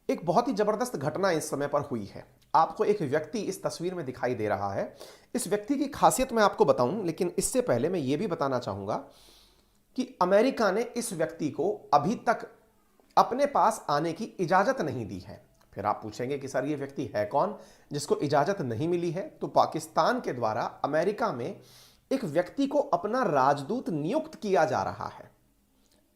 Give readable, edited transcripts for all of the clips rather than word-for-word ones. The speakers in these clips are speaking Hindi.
एक बहुत ही जबरदस्त घटना इस समय पर हुई है। आपको एक व्यक्ति इस तस्वीर में दिखाई दे रहा है। इस व्यक्ति की खासियत मैं आपको बताऊं, लेकिन इससे पहले मैं यह भी बताना चाहूंगा कि अमेरिका ने इस व्यक्ति को अभी तक अपने पास आने की इजाजत नहीं दी है। फिर आप पूछेंगे कि सर ये व्यक्ति है कौन जिसको इजाजत नहीं मिली है? तो पाकिस्तान के द्वारा अमेरिका में एक व्यक्ति को अपना राजदूत नियुक्त किया जा रहा है।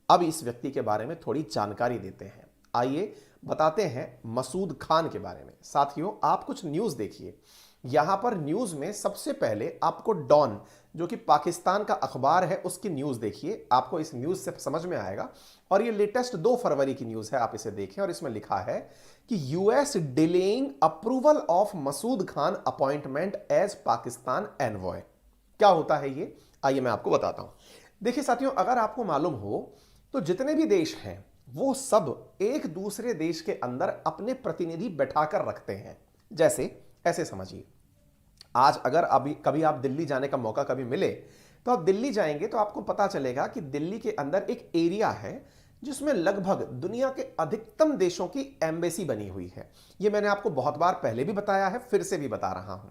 अब इस व्यक्ति के बारे में थोड़ी जानकारी देते हैं। आइए बताते हैं मसूद खान के बारे में। साथियों, आप कुछ न्यूज़ देखिए। यहां पर न्यूज़ में सबसे पहले आपको डॉन, जो कि पाकिस्तान का अखबार है, उसकी न्यूज़ देखिए। आपको इस न्यूज़ से समझ में आएगा। और ये लेटेस्ट 2 फरवरी की न्यूज़ है, आप इसे देखें। और इसमें लिखा है कि US delaying approval of Masood Khan appointment as Pakistan envoy. क्या होता है ये? आइए मैं आपको बताता हूं। देखिए साथियों, अगर आपको मालूम हो तो जितने भी देश हैं वो सब एक दूसरे देश के अंदर अपने प्रतिनिधि बैठाकर रखते हैं। जैसे ऐसे समझिए, आज अगर अभी कभी आप दिल्ली जाने का मौका कभी मिले तो आप दिल्ली जाएंगे तो आपको पता चलेगा कि दिल्ली के अंदर एक एरिया है जिसमें लगभग दुनिया के अधिकतम देशों की एम्बेसी बनी हुई है। यह मैंने आपको बहुत बार पहले भी बताया है, फिर से भी बता रहा हूं।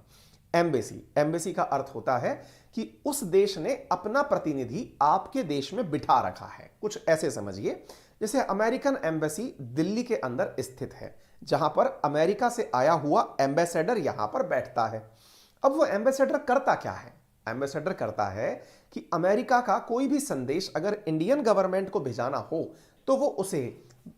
एम्बेसी, एम्बेसी का अर्थ होता है कि उस देश ने अपना प्रतिनिधि आपके देश में बिठा रखा है। कुछ ऐसे समझिए जैसे अमेरिकन एम्बेसी दिल्ली के अंदर स्थित है, जहां पर अमेरिका से आया हुआ एम्बेसडर यहां पर बैठता है। अब वो एम्बेसडर करता क्या है? एम्बेसडर करता है कि अमेरिका का कोई भी संदेश अगर इंडियन गवर्नमेंट को भेजाना हो तो वो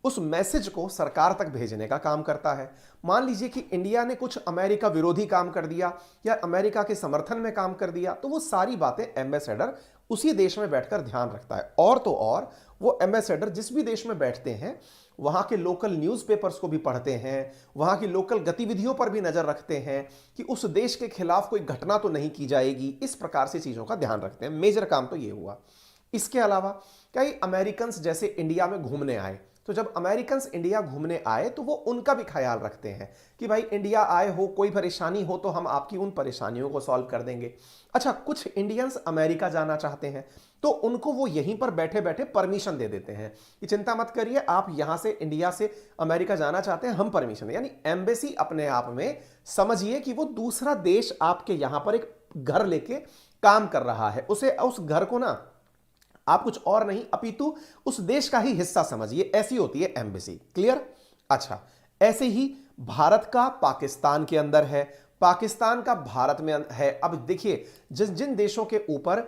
उस मैसेज को सरकार तक भेजने का काम करता है। मान लीजिए कि इंडिया ने कुछ अमेरिका विरोधी काम कर दिया या अमेरिका के समर्थन में काम कर दिया, तो वो सारी बातें एम्बेसडर उसी देश में बैठकर ध्यान रखता है। और तो और वो एम्बेसडर जिस भी देश में बैठते हैं वहां के लोकल न्यूज़पेपर्स को भी पढ़ते हैं, वहां की लोकल गतिविधियों पर भी नजर रखते हैं कि उस देश के खिलाफ कोई घटना तो नहीं की जाएगी। इस प्रकार से चीजों का ध्यान रखते हैं। मेजर काम तो ये हुआ। इसके अलावा कई अमेरिकन जैसे इंडिया में घूमने आए, तो जब अमेरिकन इंडिया घूमने आए तो वो उनका भी ख्याल रखते हैं कि भाई इंडिया आए हो, कोई परेशानी हो तो हम आपकी उन परेशानियों को सॉल्व कर देंगे। अच्छा, कुछ इंडियंस अमेरिका जाना चाहते हैं तो उनको वो यहीं पर बैठे बैठे परमिशन दे देते हैं कि चिंता मत करिए, आप यहां से इंडिया से अमेरिका जाना चाहते हैं, हम परमिशन। यानी एम्बेसी अपने आप में समझिए कि वो दूसरा देश आपके यहां पर एक घर लेके काम कर रहा है। उसे उस घर को ना आप कुछ और नहीं अपितु उस देश का ही हिस्सा समझिए। ऐसी होती है एम्बेसी। क्लियर? अच्छा, ऐसे ही भारत का पाकिस्तान के अंदर है, पाकिस्तान का भारत में है। अब देखिए, जिन देशों के ऊपर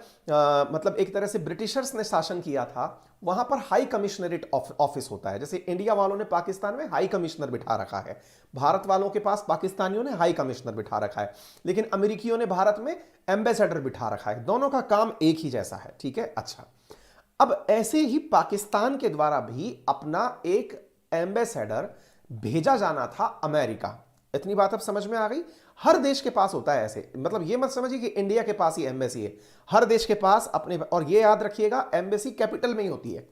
मतलब एक तरह से ब्रिटिशर्स ने शासन किया था वहां पर हाई कमिश्नरेट ऑफिस होता है। जैसे इंडिया वालों ने पाकिस्तान में हाई कमिश्नर बिठा रखा है, भारत वालों के पास पाकिस्तानियों ने हाई कमिश्नर बिठा रखा है, लेकिन अमेरिकियों ने भारत में एम्बेसडर बिठा रखा है। दोनों का काम एक ही जैसा है। ठीक है? अच्छा, अब ऐसे ही पाकिस्तान के द्वारा भी अपना एक एम्बेसडर भेजा जाना था अमेरिका। इतनी बात अब समझ में आ गई? हर देश के पास होता है ऐसे। मतलब ये मत समझिए कि इंडिया के पास ही एम्बेसी है, हर देश के पास अपने। और ये याद रखिएगा, एम्बेसी कैपिटल में ही होती है।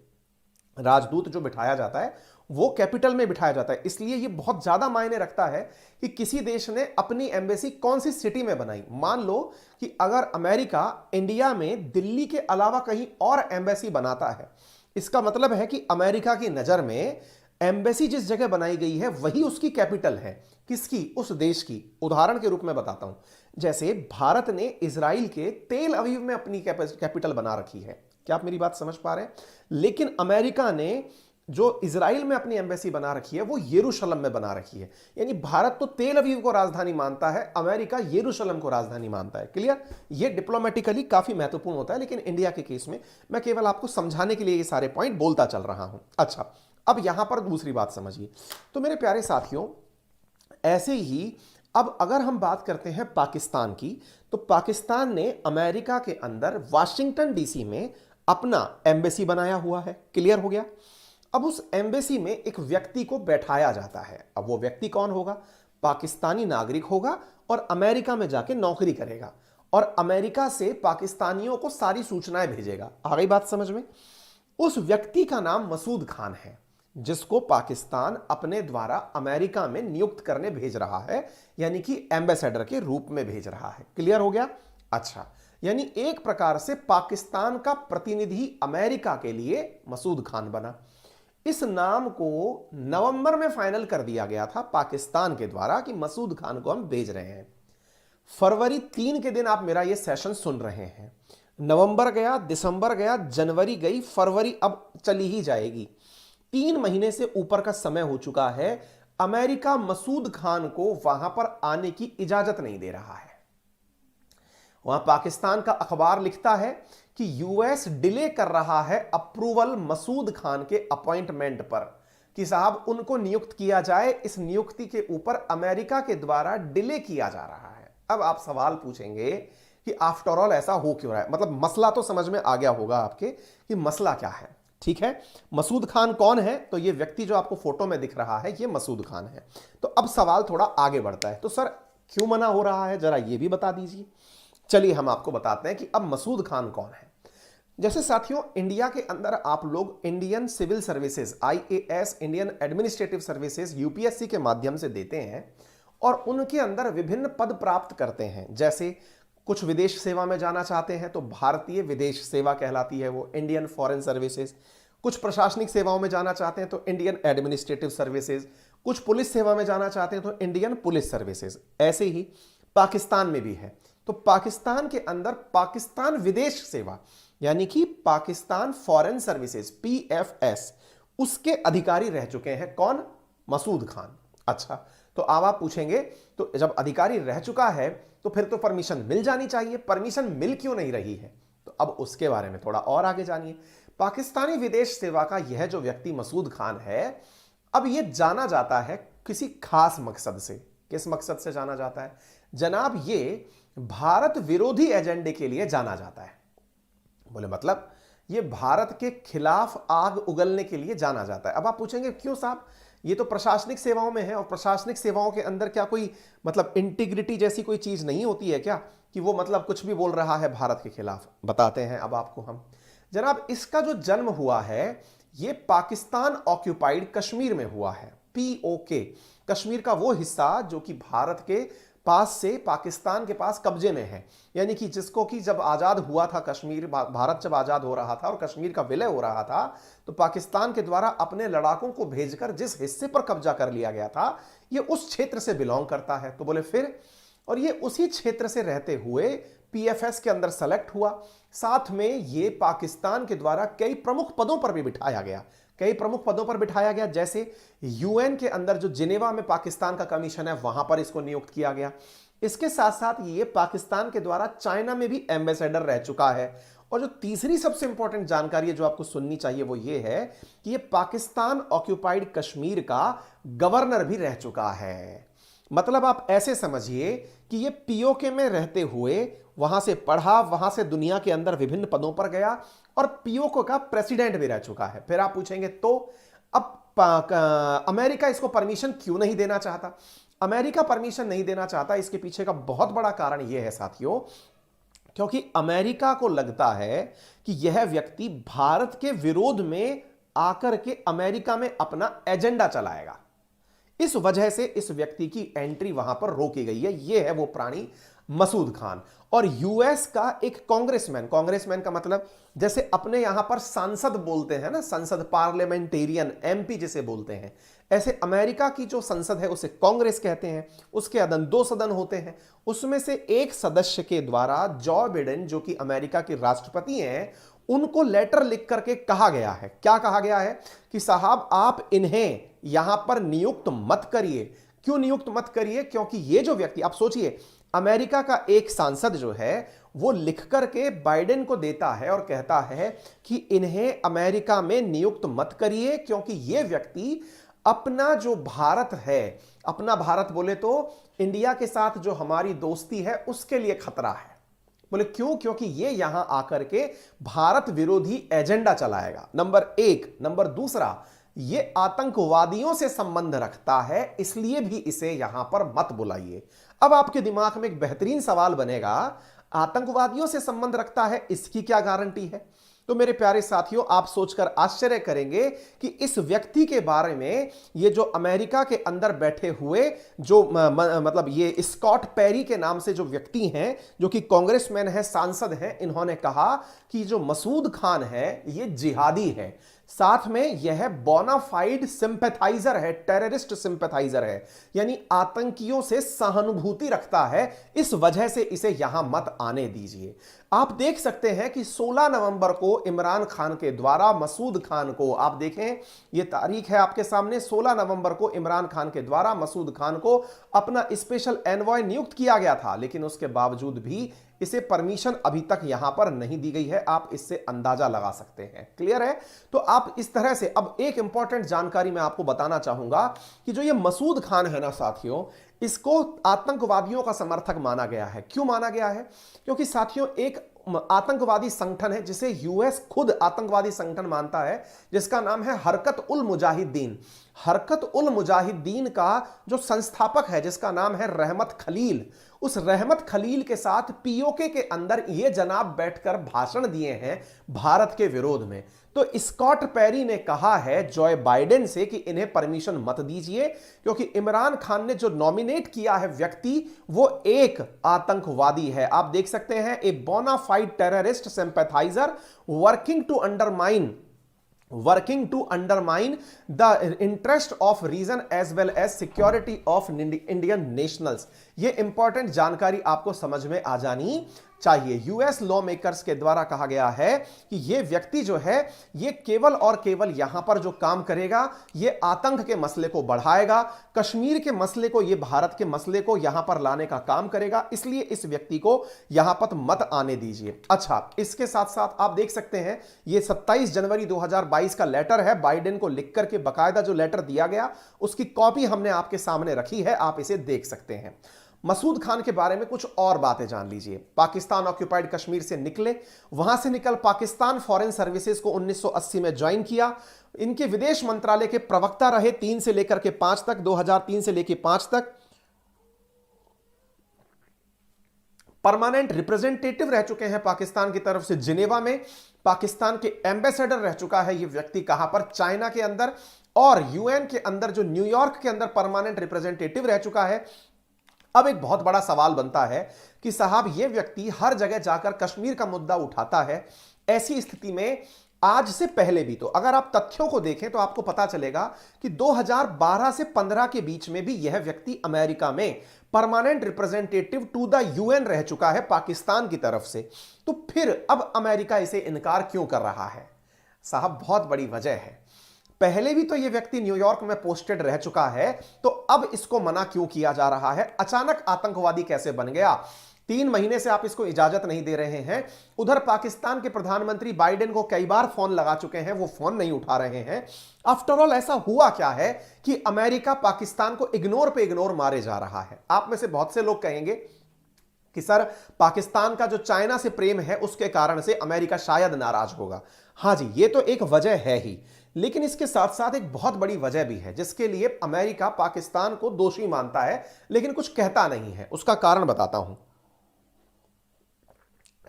राजदूत जो बिठाया जाता है वो कैपिटल में बिठाया जाता है। इसलिए ये बहुत ज्यादा मायने रखता है कि किसी देश ने अपनी एम्बेसी कौन सी सिटी में बनाई। मान लो कि अगर अमेरिका इंडिया में दिल्ली के अलावा कहीं और एम्बेसी बनाता है, इसका मतलब है कि अमेरिका की नजर में एम्बेसी जिस जगह बनाई गई है वही उसकी कैपिटल है। किसकी? उस देश की। उदाहरण के रूप में बताता हूं, जैसे भारत ने इजराइल के तेल अवीव में अपनी कैपिटल बना रखी है। क्या आप मेरी बात समझ पा रहे हैं? लेकिन अमेरिका ने जो इजराइल में अपनी एम्बेसी बना रखी है वो यरूशलेम में बना रखी है। यानी भारत तो तेल अवीव को राजधानी मानता है, अमेरिका यरूशलेम को राजधानी मानता है। क्लियर? ये डिप्लोमेटिकली काफी महत्वपूर्ण होता है, लेकिन इंडिया के केस में मैं केवल आपको समझाने के लिए ये सारे पॉइंट बोलता चल रहा हूं। अच्छा, अब यहां पर दूसरी बात समझिए। तो मेरे प्यारे साथियों, ऐसे ही अब अगर हम बात करते हैं पाकिस्तान की, तो पाकिस्तान ने अमेरिका के अंदर वाशिंगटन डीसी में अपना एम्बेसी बनाया हुआ है। क्लियर हो गया? अब उस एम्बेसी में एक व्यक्ति को बैठाया जाता है। अब वो व्यक्ति कौन होगा? पाकिस्तानी नागरिक होगा और अमेरिका में जाके नौकरी करेगा और अमेरिका से पाकिस्तानियों को सारी सूचनाएं भेजेगा। आ गई बात समझ में? उस व्यक्ति का नाम मसूद खान है, जिसको पाकिस्तान अपने द्वारा अमेरिका में नियुक्त करने भेज रहा है, यानी कि एम्बेसडर के रूप में भेज रहा है। क्लियर हो गया? अच्छा, यानी एक प्रकार से पाकिस्तान का प्रतिनिधि अमेरिका के लिए मसूद खान बना। इस नाम को नवंबर में फाइनल कर दिया गया था पाकिस्तान के द्वारा कि मसूद खान को हम भेज रहे हैं। फरवरी 3 के दिन आप मेरा ये सेशन सुन रहे हैं। नवंबर गया, दिसंबर गया, जनवरी गई, फरवरी अब चली ही जाएगी। 3 महीने से ऊपर का समय हो चुका है। अमेरिका मसूद खान को वहां पर आने की इजाजत नहीं दे रहा है। वहां पाकिस्तान का अखबार लिखता है कि यूएस डिले कर रहा है अप्रूवल मसूद खान के अपॉइंटमेंट पर, कि साहब उनको नियुक्त किया जाए। इस नियुक्ति के ऊपर अमेरिका के द्वारा डिले किया जा रहा है। अब आप सवाल पूछेंगे कि आफ्टर ऑल ऐसा हो क्यों रहा है, मतलब मसला तो समझ में आ गया होगा आपके कि मसला क्या है। ठीक है, मसूद खान कौन है? तो ये व्यक्ति जो आपको फोटो में दिख रहा है ये मसूद खान है। तो अब सवाल थोड़ा आगे बढ़ता है, तो सर क्यों मना हो रहा है, जरा ये भी बता दीजिए। चलिए हम आपको बताते हैं कि अब मसूद खान कौन है। जैसे साथियों, इंडिया के अंदर आप लोग Indian civil services IAS, Indian administrative services UPSC के माध्यम से देते हैं और उनके अंदर विभिन्न पद प्राप्त करते हैं। जैसे कुछ विदेश सेवा में जाना चाहते हैं तो भारतीय विदेश सेवा कहलाती है वो, इंडियन फॉरेन सर्विसेज। कुछ प्रशासनिक सेवाओं में जाना चाहते हैं तो इंडियन एडमिनिस्ट्रेटिव सर्विसेज। कुछ पुलिस सेवा में जाना चाहते हैं तो इंडियन पुलिस सर्विसेज। ऐसे ही पाकिस्तान में भी है। तो पाकिस्तान के अंदर पाकिस्तान विदेश सेवा यानी कि पाकिस्तान फॉरेन सर्विसेज पीएफएस, उसके अधिकारी रह चुके हैं कौन? मसूद खान। अच्छा, तो अब आप पूछेंगे तो जब अधिकारी रह चुका है तो फिर तो परमिशन मिल जानी चाहिए, परमिशन मिल क्यों नहीं रही है? तो अब उसके बारे में थोड़ा और आगे जानिए। पाकिस्तानी विदेश सेवा का यह जो व्यक्ति मसूद खान है, अब यह जाना जाता है किसी खास मकसद से। किस मकसद से जाना जाता है जनाब? ये भारत विरोधी एजेंडे के लिए जाना जाता है। बोले मतलब ये भारत के खिलाफ आग उगलने के लिए जाना जाता है। अब आप पूछेंगे क्यों साहब, ये तो प्रशासनिक सेवाओं में है और प्रशासनिक सेवाओं के अंदर क्या कोई मतलब इंटीग्रिटी जैसी कोई चीज नहीं होती है क्या कि वो मतलब कुछ भी बोल रहा है भारत के खिलाफ? बताते हैं अब आपको हम। जनाब, इसका जो जन्म हुआ है ये पाकिस्तान ऑक्यूपाइड कश्मीर में हुआ है। पीओके, कश्मीर का वो हिस्सा जो कि भारत के पास से पाकिस्तान के पास कब्जे में है, यानी कि जिसको कि जब आजाद हुआ था कश्मीर, भारत जब आजाद हो रहा था और कश्मीर का विलय हो रहा था तो पाकिस्तान के द्वारा अपने लड़ाकों को भेजकर जिस हिस्से पर कब्जा कर लिया गया था ये उस क्षेत्र से बिलोंग करता है। तो बोले फिर, और ये उसी क्षेत्र से रहते हुए पीएफएस के अंदर सेलेक्ट हुआ। साथ में ये पाकिस्तान के द्वारा कई प्रमुख पदों पर भी बिठाया गया, कई प्रमुख पदों पर बिठाया गया। जैसे यूएन के अंदर जो जिनेवा में पाकिस्तान का कमीशन है वहां पर इसको नियुक्त किया गया। इसके साथ साथ ये पाकिस्तान के द्वारा चाइना में भी एम्बेसडर रह चुका है। और जो तीसरी सबसे इंपॉर्टेंट जानकारी है जो आपको सुननी चाहिए वो ये है कि ये पाकिस्तान ऑक्यूपाइड कश्मीर का गवर्नर भी रह चुका है। मतलब आप ऐसे समझिए कि ये पीओके में रहते हुए वहां से पढ़ा, वहां से दुनिया के अंदर विभिन्न पदों पर गया और पीओके का प्रेसिडेंट भी रह चुका है। फिर आप पूछेंगे तो अब अमेरिका इसको परमिशन क्यों नहीं देना चाहता? अमेरिका परमिशन नहीं देना चाहता, इसके पीछे का बहुत बड़ा कारण यह है साथियों, क्योंकि अमेरिका को लगता है कि यह व्यक्ति भारत के विरोध में आकर के अमेरिका में अपना एजेंडा चलाएगा। इस वजह से इस व्यक्ति की एंट्री वहां पर रोकी गई है। यह है वो प्राणी मसूद खान। और यूएस का एक कांग्रेसमैन, कांग्रेसमैन का मतलब जैसे अपने यहां पर सांसद बोलते हैं ना, संसद, पार्लियामेंटेरियन, एमपी जिसे बोलते हैं, ऐसे अमेरिका की जो संसद है उसे कांग्रेस कहते हैं। उसके अदन 2 सदन होते हैं, उसमें से एक सदस्य के द्वारा जो बिडेन जो कि अमेरिका के राष्ट्रपति हैं उनको लेटर लिख करके कहा गया है। क्या कहा गया है कि साहब आप इन्हें यहां पर नियुक्त मत करिए। क्यों नियुक्त मत करिए? क्योंकि ये जो व्यक्ति, आप सोचिए, अमेरिका का एक सांसद जो है वो लिख करके बाइडेन को देता है और कहता है कि इन्हें अमेरिका में नियुक्त मत करिए क्योंकि ये व्यक्ति अपना जो भारत है, अपना भारत बोले तो इंडिया के साथ जो हमारी दोस्ती है उसके लिए खतरा है। बोले क्यों? क्योंकि ये यहां आकर के भारत विरोधी एजेंडा चलाएगा, नंबर 1। नंबर दूसरा, ये आतंकवादियों से संबंध रखता है, इसलिए भी इसे यहां पर मत बुलाइए। अब आपके दिमाग में एक बेहतरीन सवाल बनेगा, आतंकवादियों से संबंध रखता है, इसकी क्या गारंटी है? तो मेरे प्यारे साथियों, आप सोचकर आश्चर्य करेंगे कि इस व्यक्ति के बारे में ये जो अमेरिका के अंदर बैठे हुए जो मतलब ये स्कॉट पेरी के नाम से जो व्यक्ति हैं, जो कि कांग्रेसमैन है, सांसद हैं, इन्होंने कहा कि जो मसूद खान है ये जिहादी है। साथ में यह बोनाफाइड सिंपैथाइजर है, टेररिस्ट सिंपैथाइजर है, यानी आतंकियों से सहानुभूति रखता है। इस वजह से इसे यहां मत आने दीजिए। आप देख सकते हैं कि 16 नवंबर को इमरान खान के द्वारा मसूद खान को, आप देखें यह तारीख है आपके सामने, 16 नवंबर को इमरान खान के द्वारा मसूद खान को अपना स्पेशल एनवॉय नियुक्त किया गया था, लेकिन उसके बावजूद भी इसे परमिशन अभी तक यहां पर नहीं दी गई है। आप इससे अंदाजा लगा सकते हैं। क्लियर है? तो आप इस तरह से, अब एक इंपॉर्टेंट जानकारी मैं आपको बताना चाहूंगा कि जो ये मसूद खान है ना साथियों, इसको आतंकवादियों का समर्थक माना गया है। क्यों माना गया है? क्योंकि साथियों एक आतंकवादी संगठन है जिसे यूएस खुद आतंकवादी संगठन मानता है, जिसका नाम है हरकत उल मुजाहिदीन। हरकत उल मुजाहिदीन का जो संस्थापक है, जिसका नाम है रहमत खलील, उस रहमत खलील के साथ पीओके के अंदर ये जनाब बैठकर भाषण दिए हैं भारत के विरोध में। तो स्कॉट पेरी ने कहा है जॉय बाइडेन से कि इन्हें परमिशन मत दीजिए, क्योंकि इमरान खान ने जो नॉमिनेट किया है व्यक्ति, वो एक आतंकवादी है। आप देख सकते हैं, a bona fide terrorist sympathiser working to undermine the interest of region as well as security of Indian nationals. ये इंपॉर्टेंट जानकारी आपको समझ में आ जानी चाहिए। यूएस लॉ मेकर्स के द्वारा कहा गया है कि यह व्यक्ति जो है, ये केवल और केवल यहां पर जो काम करेगा, ये आतंक के मसले को बढ़ाएगा, कश्मीर के मसले को, ये भारत के मसले को यहां पर लाने का काम करेगा। इसलिए इस व्यक्ति को यहां पर मत आने दीजिए। अच्छा, इसके साथ साथ आप देख सकते हैं, ये 27 जनवरी 2022 का लेटर है, बाइडेन को लिख करके बकायदा जो लेटर दिया गया उसकी कॉपी हमने आपके सामने रखी है, आप इसे देख सकते हैं। मसूद खान के बारे में कुछ और बातें जान लीजिए। पाकिस्तान ऑक्यूपाइड कश्मीर से निकले, वहां से निकल पाकिस्तान फॉरेन सर्विसेज को 1980 में ज्वाइन किया। इनके विदेश मंत्रालय के प्रवक्ता रहे 3 से लेकर के 5 तक, 2003 से लेकर 5 तक। परमानेंट रिप्रेजेंटेटिव रह चुके हैं पाकिस्तान की तरफ से जिनेवा में। पाकिस्तान के एम्बेसडर रह चुका है ये व्यक्ति, कहां पर? चाइना के अंदर। और यूएन के अंदर, जो न्यूयॉर्क के अंदर परमानेंट रिप्रेजेंटेटिव रह चुका है। अब एक बहुत बड़ा सवाल बनता है कि साहब ये व्यक्ति हर जगह जाकर कश्मीर का मुद्दा उठाता है। ऐसी स्थिति में आज से पहले भी, तो अगर आप तथ्यों को देखें तो आपको पता चलेगा कि 2012 से 15 के बीच में भी यह व्यक्ति अमेरिका में permanent representative to the UN रह चुका है पाकिस्तान की तरफ से। तो फिर अब अमेरिका इसे इनकार क्यों कर रहा है? साहब बहुत बड़ी वजह है। पहले भी तो यह व्यक्ति न्यूयॉर्क में पोस्टेड रह चुका है, तो अब इसको मना क्यों किया जा रहा है? अचानक आतंकवादी कैसे बन गया? 3 महीने से आप इसको इजाजत नहीं दे रहे हैं। उधर पाकिस्तान के प्रधानमंत्री बाइडेन को कई बार फोन लगा चुके हैं, वो फोन नहीं उठा रहे हैं। आफ्टर ऑल ऐसा हुआ क्या है कि अमेरिका पाकिस्तान को इग्नोर पे इग्नोर मारे जा रहा है? आप में से बहुत से लोग कहेंगे कि सर, पाकिस्तान का जो चाइना से प्रेम है उसके कारण से अमेरिका शायद नाराज होगा। हां जी, ये तो एक वजह है ही, लेकिन इसके साथ साथ एक बहुत बड़ी वजह भी है जिसके लिए अमेरिका पाकिस्तान को दोषी मानता है लेकिन कुछ कहता नहीं है। उसका कारण बताता हूं।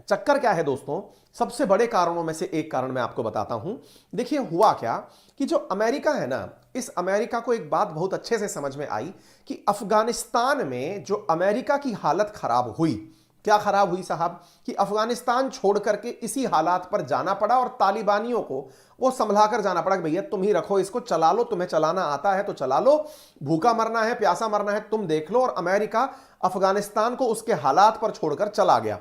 चक्कर क्या है दोस्तों? सबसे बड़े कारणों में से एक कारण मैं आपको बताता हूं। देखिए हुआ क्या कि जो अमेरिका है ना, इस अमेरिका को एक बात बहुत अच्छे से समझ में आई कि अफगानिस्तान में जो अमेरिका की हालत खराब हुई, क्या खराब हुई साहब? कि अफगानिस्तान छोड़ करके इसी हालात पर जाना पड़ा और तालिबानियों को वो संभला कर जाना पड़ा कि भैया तुम ही रखो इसको, चला लो, तुम्हें चलाना आता है तो चला लो, भूखा मरना है प्यासा मरना है तुम देख लो। और अमेरिका अफगानिस्तान को उसके हालात पर छोड़कर चला गया।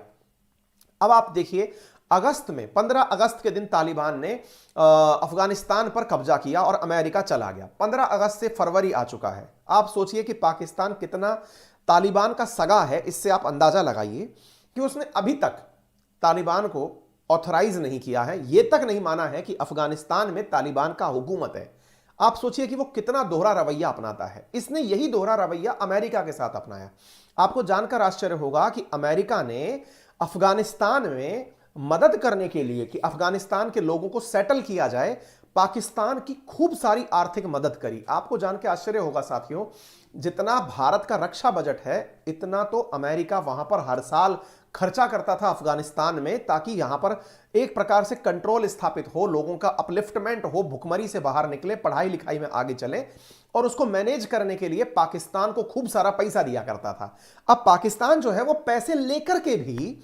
अब आप देखिए, अगस्त में 15 अगस्त के दिन तालिबान ने अफगानिस्तान पर कब्जा किया और अमेरिका चला गया। 15 अगस्त से फरवरी आ चुका है। आप सोचिए कि पाकिस्तान कितना तालिबान का सगा है, इससे आप अंदाजा लगाइए कि उसने अभी तक तालिबान को ऑथराइज नहीं किया है, यह तक नहीं माना है कि अफगानिस्तान में तालिबान का हुकूमत है। आप सोचिए कि वो कितना दोहरा रवैया अपनाता है। इसने यही दोहरा रवैया अमेरिका के साथ अपनाया। आपको जानकर आश्चर्य होगा कि अमेरिका ने अफगानिस्तान में मदद करने के लिए कि अफगानिस्तान के लोगों को सेटल किया जाए, पाकिस्तान की खूब सारी आर्थिक मदद करी। आपको जान के आश्चर्य होगा साथियों, जितना भारत का रक्षा बजट है इतना तो अमेरिका वहां पर हर साल खर्चा करता था अफगानिस्तान में, ताकि यहां पर एक प्रकार से कंट्रोल स्थापित हो, लोगों का अपलिफ्टमेंट हो, भुखमरी से बाहर निकले, पढ़ाई लिखाई में आगे चले। और उसको मैनेज करने के लिए पाकिस्तान को खूब सारा पैसा दिया करता था। अब पाकिस्तान जो है वो पैसे लेकर के भी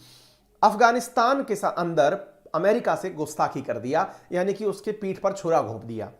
अफगानिस्तान के अंदर अमेरिका से गुस्ताखी कर दिया, यानी कि उसके पीठ पर छुरा घोंप दिया।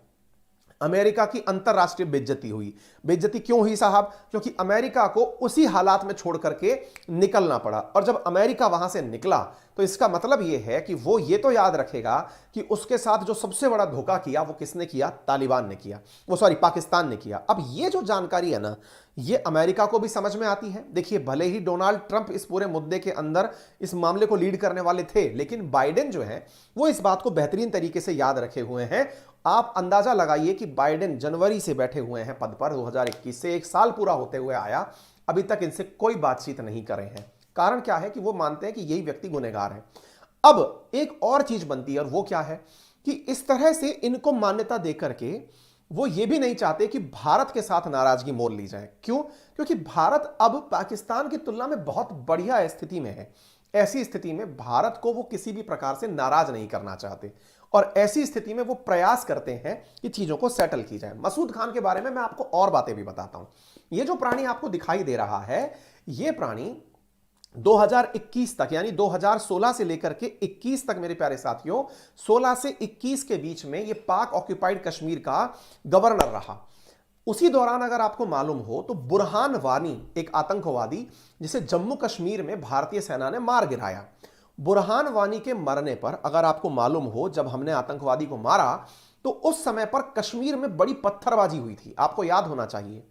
अमेरिका की अंतरराष्ट्रीय बेइज्जती हुई। बेइज्जती क्यों हुई साहब? क्योंकि अमेरिका को उसी हालात में छोड़ करके निकलना पड़ा। और जब अमेरिका वहां से निकला तो इसका मतलब यह है कि वो ये तो याद रखेगा कि उसके साथ जो सबसे बड़ा धोखा किया वो किसने किया? तालिबान ने किया, वो सॉरी पाकिस्तान ने किया। अब ये जो जानकारी है ना, ये अमेरिका को भी समझ में आती है। देखिए, भले ही डोनाल्ड ट्रंप इस पूरे मुद्दे के अंदर इस मामले को लीड करने वाले थे, लेकिन बाइडेन जो है वो इस बात को बेहतरीन तरीके से याद रखे हुए हैं। आप अंदाजा लगाइए कि बाइडेन जनवरी से बैठे हुए हैं पद पर, 2021 से 1 साल पूरा होते हुए आया, अभी तक इनसे कोई बातचीत नहीं कर रहे हैं। कारण क्या है? कि वो मानते हैं कि यही व्यक्ति गुनहगार है। अब एक और चीज बनती है, और वो क्या है कि इस तरह से इनको मान्यता देकर के वो ये भी नहीं चाहते कि भारत के साथ नाराजगी मोल ली जाए। क्यों? क्योंकि भारत अब पाकिस्तान की तुलना में बहुत बढ़िया स्थिति में है। ऐसी स्थिति में भारत को वो किसी भी प्रकार से नाराज नहीं करना चाहते, और ऐसी स्थिति में वो प्रयास करते हैं कि चीजों को सेटल की जाए। मसूद खान के बारे में मैं आपको और बातें भी बताता हूं। ये जो प्राणी आपको दिखाई दे रहा है, ये प्राणी 2021 तक, यानी 2016 से लेकर के 21 तक मेरे प्यारे साथियों, 16 से 21 के बीच में ये पाक ऑक्यूपाइड कश्मीर का गवर्नर रहा। उसी दौरान अगर आपको मालूम हो तो बुरहान वानी, एक आतंकवादी जिसे जम्मू कश्मीर में भारतीय सेना ने मार गिराया, बुरहान वानी के मरने पर अगर आपको मालूम हो, जब हमने आतंकवादी को मारा तो उस समय पर कश्मीर में बड़ी पत्थरबाजी हुई थी। आपको याद होना चाहिए,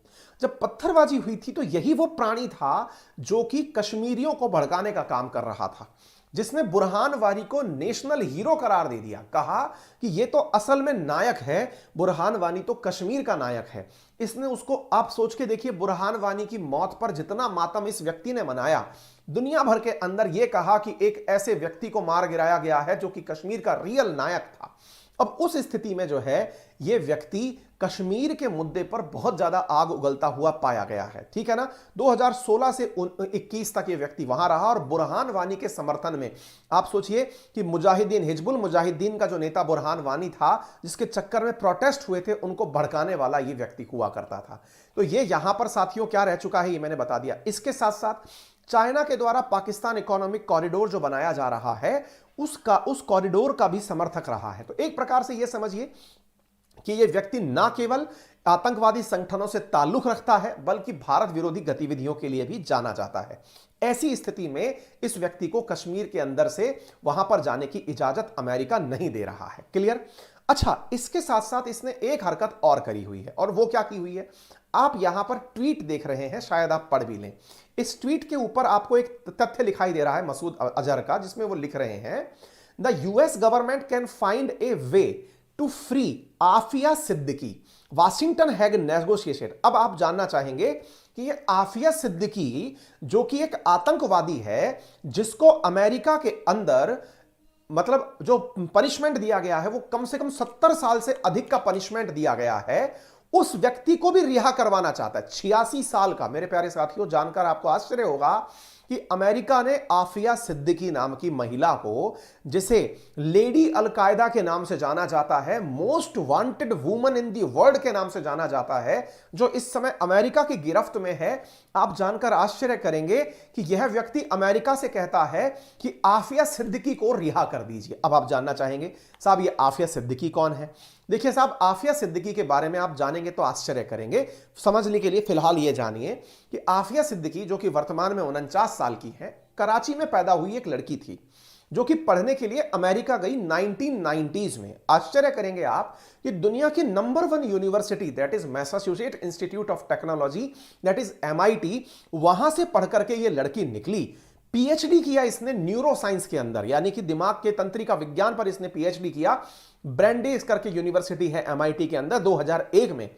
जब पत्थरबाजी हुई थी तो यही वो प्राणी था जो कि कश्मीरियों को भड़काने का काम कर रहा था, जिसने बुरहान वानी को नेशनल हीरो करार दे दिया। कहा कि ये तो असल में नायक है, बुरहान वानी तो कश्मीर का नायक है। इसने उसको, आप सोच के देखिए, बुरहान वानी की मौत पर जितना मातम इस व्यक्ति ने मनाया, दुनिया भर के अंदर यह कहा कि एक ऐसे व्यक्ति को मार गिराया गया है जो कि कश्मीर का रियल नायक था। अब उस स्थिति में जो है ये व्यक्ति कश्मीर के मुद्दे पर बहुत ज्यादा आग उगलता हुआ पाया गया है, ठीक है ना। 2016 से 21 तक ये व्यक्ति वहां रहा, और बुरहान वानी के समर्थन में आप सोचिए कि मुजाहिदीन, हिजबुल मुजाहिदीन का जो नेता बुरहान वानी था, जिसके चक्कर में प्रोटेस्ट हुए थे, उनको भड़काने वाला ये व्यक्ति हुआ करता था। तो ये यहां पर साथियों क्या रह चुका है, ये मैंने बता दिया। इसके साथ साथ चाइना के द्वारा पाकिस्तान इकोनॉमिक कॉरिडोर जो बनाया जा रहा है, उस कॉरिडोर का भी समर्थक रहा है। तो एक प्रकार से यह समझिए कि यह व्यक्ति ना केवल आतंकवादी संगठनों से ताल्लुक रखता है, बल्कि भारत विरोधी गतिविधियों के लिए भी जाना जाता है। ऐसी स्थिति में इस व्यक्ति को कश्मीर के अंदर से वहां पर जाने की इजाजत अमेरिका नहीं दे रहा है। क्लियर? अच्छा, इसके साथ साथ इसने एक हरकत और करी हुई है, और वो क्या की हुई है? आप यहां पर ट्वीट देख रहे हैं, शायद आप पढ़ भी लें। इस ट्वीट के ऊपर आपको एक तथ्य दिखाई दे रहा है मसूद अजहर का, जिसमें वो लिख रहे हैं, the US government can find a way to free Aafia Siddiqui, Washington has negotiated. अब आप जानना चाहेंगे कि ये आफिया सिद्दीकी जो कि एक आतंकवादी है, जिसको अमेरिका के अंदर मतलब जो पनिशमेंट दिया गया है वो कम से कम 70 साल से अधिक का पनिशमेंट दिया गया है, उस व्यक्ति को भी रिहा करवाना चाहता है। 86 साल का, मेरे प्यारे साथियों, जानकर आपको आश्चर्य होगा कि अमेरिका ने आफिया सिद्दीकी नाम की महिला को, जिसे लेडी अलकायदा के नाम से जाना जाता है, most wanted woman in the world के नाम से जाना जाता है, जो इस समय अमेरिका की गिरफ्त में है, आप जानकर आश्चर्य करेंगे कि यह व्यक्ति अमेरिका से कहता है कि आफिया सिद्दीकी को रिहा कर दीजिए। अब आप जानना चाहेंगे, साहब ये आफिया सिद्दीकी कौन है? देखिए साहब, आफिया सिद्दीकी के बारे में आप जानेंगे तो आश्चर्य करेंगे। समझने के लिए फिलहाल ये जानिए कि आफिया सिद्दीकी, जो कि वर्तमान में 49 साल की है, कराची में पैदा हुई एक लड़की थी, जो कि पढ़ने के लिए अमेरिका गई 1990s में। आश्चर्य करेंगे आप कि दुनिया की number 1 university, that is Massachusetts institute of technology, that is MIT, वहां से पढ़ करके ये लड़की निकली। PhD किया इसने न्यूरो साइंस के अंदर, यानी कि दिमाग के तंत्रिका विज्ञान पर इसने PhD किया। ब्रैंडेज करके यूनिवर्सिटी है MIT के अंदर, 2001 में।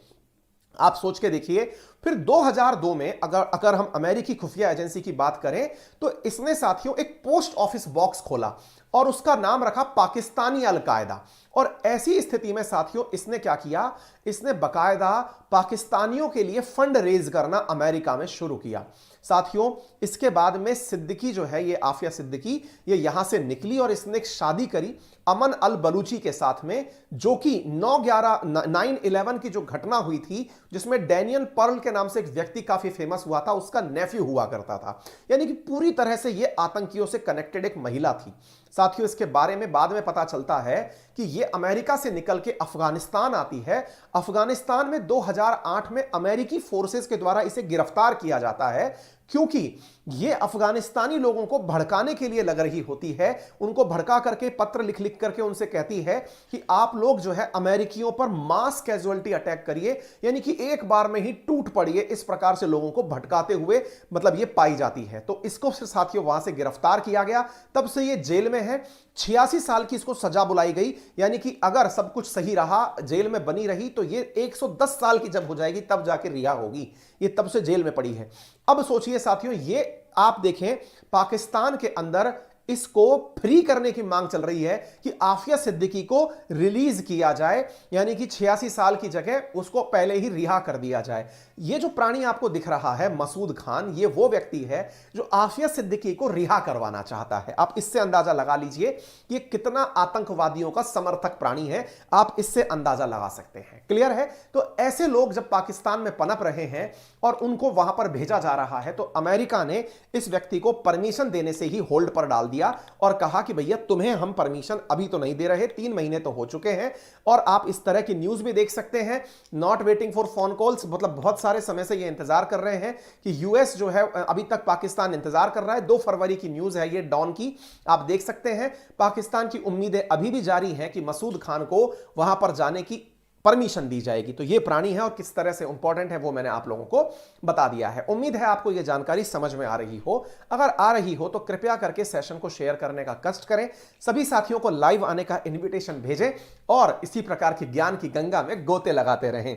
आप सोच के देखिए, फिर 2002 में अगर हम अमेरिकी खुफिया एजेंसी की बात करें तो इसने साथियों एक पोस्ट ऑफिस बॉक्स खोला और उसका नाम रखा पाकिस्तानी अलकायदा। और ऐसी स्थिति में साथियों इसने क्या किया, इसने बकायदा पाकिस्तानियों के लिए फंड रेज करना अमेरिका में शुरू किया। साथियों इसके बाद में सिद्दीकी जो है, ये आफिया सिद्दीकी, ये यहां से निकली और इसने एक शादी करी अमन अल बलूची के साथ में, जो कि 9/11 की जो घटना हुई थी, जिसमें डैनियल पर्ल के नाम से एक व्यक्ति काफी फेमस हुआ था, उसका नेफ्यू हुआ करता था। यानी कि पूरी तरह से ये आतंकियों से कनेक्टेड एक महिला थी। साथियों इसके बारे में बाद में पता चलता है कि यह अमेरिका से निकल के अफगानिस्तान आती है। अफगानिस्तान में 2008 में अमेरिकी फोर्सेस के द्वारा इसे गिरफ्तार किया जाता है, क्योंकि यह अफगानिस्तानी लोगों को भड़काने के लिए लग रही होती है। उनको भड़का करके पत्र लिख लिख करके उनसे कहती है कि आप लोग जो है अमेरिकियों पर मास कैजुअलिटी अटैक करिए, यानी कि एक बार में ही टूट पड़िए। इस प्रकार से लोगों को भटकाते हुए मतलब ये पाई जाती है। तो इसको फिर साथियों वहां से गिरफ्तार किया गया, तब से ये जेल में है। 86 साल की इसको सजा बुलाई गई, यानी कि अगर सब कुछ सही रहा, जेल में बनी रही, तो ये 110 साल की जब हो जाएगी तब जाके रिहा होगी। ये तब से जेल में पड़ी है। अब सोचिए साथियों, ये आप देखें पाकिस्तान के अंदर इसको फ्री करने की मांग चल रही है कि आफिया सिद्दीकी को रिलीज किया जाए, यानी कि 86 साल की जगह उसको पहले ही रिहा कर दिया जाए। ये जो प्राणी आपको दिख रहा है मसूद खान, ये वो व्यक्ति है जो आफिया सिद्दीकी को रिहा करवाना चाहता है। आप इससे अंदाजा लगा लीजिए कि कितना आतंकवादियों का समर्थक प्राणी है, आप इससे अंदाजा लगा सकते हैं। क्लियर है? तो ऐसे लोग जब पाकिस्तान में पनप रहे हैं और उनको वहां पर भेजा जा रहा है, तो अमेरिका ने इस व्यक्ति को परमिशन देने से ही होल्ड पर डाल दिया और कहा कि भैया तुम्हें हम परमिशन अभी तो नहीं दे रहे, 3 महीने तो हो चुके हैं। और आप इस तरह की न्यूज भी देख सकते हैं, not waiting for phone calls, मतलब बहुत सारे समय से ये इंतजार कर रहे हैं कि यूएस जो है अभी तक पाकिस्तान इंतजार कर रहा है। 2 फरवरी की न्यूज है ये डॉन की, आप देख सकते हैं। पाकिस्तान की उम्मीदें अभी भी जारी हैं कि मसूद खान को वहां पर जाने की परमिशन दी जाएगी। तो ये प्राणी है और किस तरह से इंपॉर्टेंट है वो मैंने आप लोगों को बता दिया है। उम्मीद है आपको ये जानकारी समझ में आ रही हो। अगर आ रही हो तो कृपया करके सेशन को शेयर करने का कष्ट करें, सभी साथियों को लाइव आने का इनविटेशन भेजें और इसी प्रकार की ज्ञान की गंगा में गोते लगाते रहें।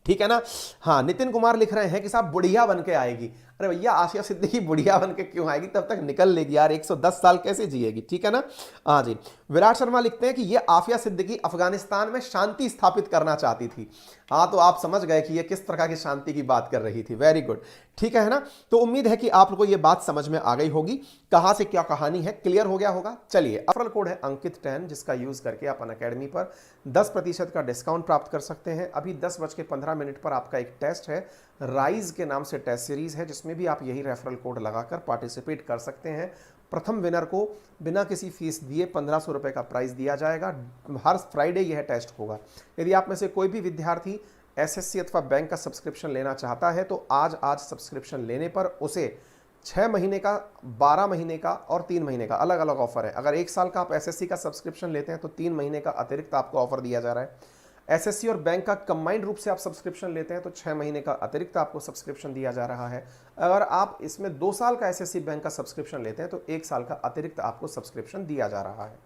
ठीक है ना? हाँ, नितिन कुमार लिख रहे हैं कि साहब बुढ़िया बन के आएगी। अरे भैया, आसिया सिद्दीकी बुढ़िया बन के क्यों आएगी? तब तक निकल लेगी यार, 110 साल कैसे जिएगी? ठीक है ना? हाँ जी। विराट शर्मा लिखते हैं कि ये आफिया सिद्दीकी अफगानिस्तान में शांति स्थापित करना चाहती थी। हाँ, तो आप समझ गए कि ये किस प्रकार की शांति की बात कर रही थी। Very good. ठीक है ना? तो उम्मीद है कि आप लोगों को ये बात समझ में आ गई होगी, कहां से क्या कहानी है, क्लियर हो गया होगा। चलिए, रेफरल कोड है अंकित 10, जिसका यूज करके आप अनअकैडमी पर 10% का डिस्काउंट प्राप्त कर सकते हैं। अभी 10:15 पर आपका एक टेस्ट है, राइज के नाम से टेस्ट सीरीज है, जिसमें भी आप यही रेफरल कोड लगाकर पार्टिसिपेट कर सकते हैं। प्रथम विनर को बिना किसी फीस दिए 1500 रुपए का प्राइस दिया जाएगा। हर फ्राइडे यह टेस्ट होगा। यदि आप में से कोई भी विद्यार्थी एसएससी अथवा बैंक का सब्सक्रिप्शन लेना चाहता है तो आज सब्सक्रिप्शन लेने पर उसे 6 महीने का, 12 महीने का और 3 महीने का अलग अलग ऑफर है। अगर 1 साल का आप एसएससी का सब्सक्रिप्शन लेते हैं तो 3 महीने का अतिरिक्त आपको ऑफर दिया जा रहा है। एसएससी और बैंक का कंबाइंड रूप से आप सब्सक्रिप्शन लेते हैं तो 6 महीने का अतिरिक्त आपको सब्सक्रिप्शन दिया जा रहा है। अगर आप इसमें 2 साल का एसएससी बैंक का सब्सक्रिप्शन लेते हैं तो 1 साल का अतिरिक्त आपको सब्सक्रिप्शन दिया जा रहा है।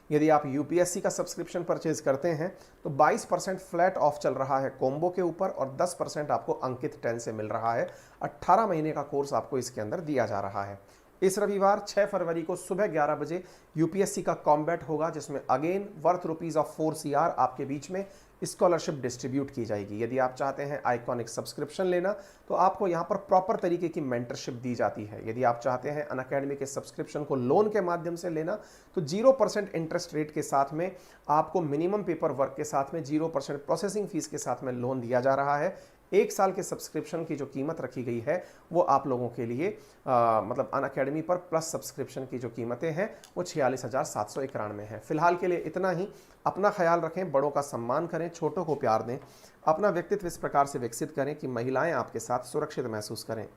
यदि आप यूपीएससी का सब्सक्रिप्शन परचेज करते हैं तो 22% फ्लैट ऑफ चल रहा है कॉम्बो के ऊपर और 10% आपको अंकित 10 से मिल रहा है। 18 महीने का कोर्स आपको इसके अंदर दिया जा रहा है। इस रविवार 6 फरवरी को सुबह 11 बजे यूपीएससी का कॉम्बैट होगा, जिसमें अगेन वर्थ ₹4 CR आपके बीच में स्कॉलरशिप डिस्ट्रीब्यूट की जाएगी। यदि आप चाहते हैं आइकॉनिक सब्सक्रिप्शन लेना तो आपको यहाँ पर प्रॉपर तरीके की मेंटरशिप दी जाती है। यदि आप चाहते हैं अनअकैडमी के सब्सक्रिप्शन को लोन के माध्यम से लेना तो 0% इंटरेस्ट रेट के साथ में आपको मिनिमम पेपर वर्क के साथ में 0% प्रोसेसिंग फीस के साथ में लोन दिया जा रहा है। 1 साल के सब्सक्रिप्शन की जो कीमत रखी गई है वो आप लोगों के लिए मतलब अनअकैडमी पर प्लस सब्सक्रिप्शन की जो कीमतें हैं वो 46,791 है। फिलहाल के लिए इतना ही। अपना ख्याल रखें, बड़ों का सम्मान करें, छोटों को प्यार दें, अपना व्यक्तित्व इस प्रकार से विकसित करें कि महिलाएं आपके साथ सुरक्षित महसूस करें।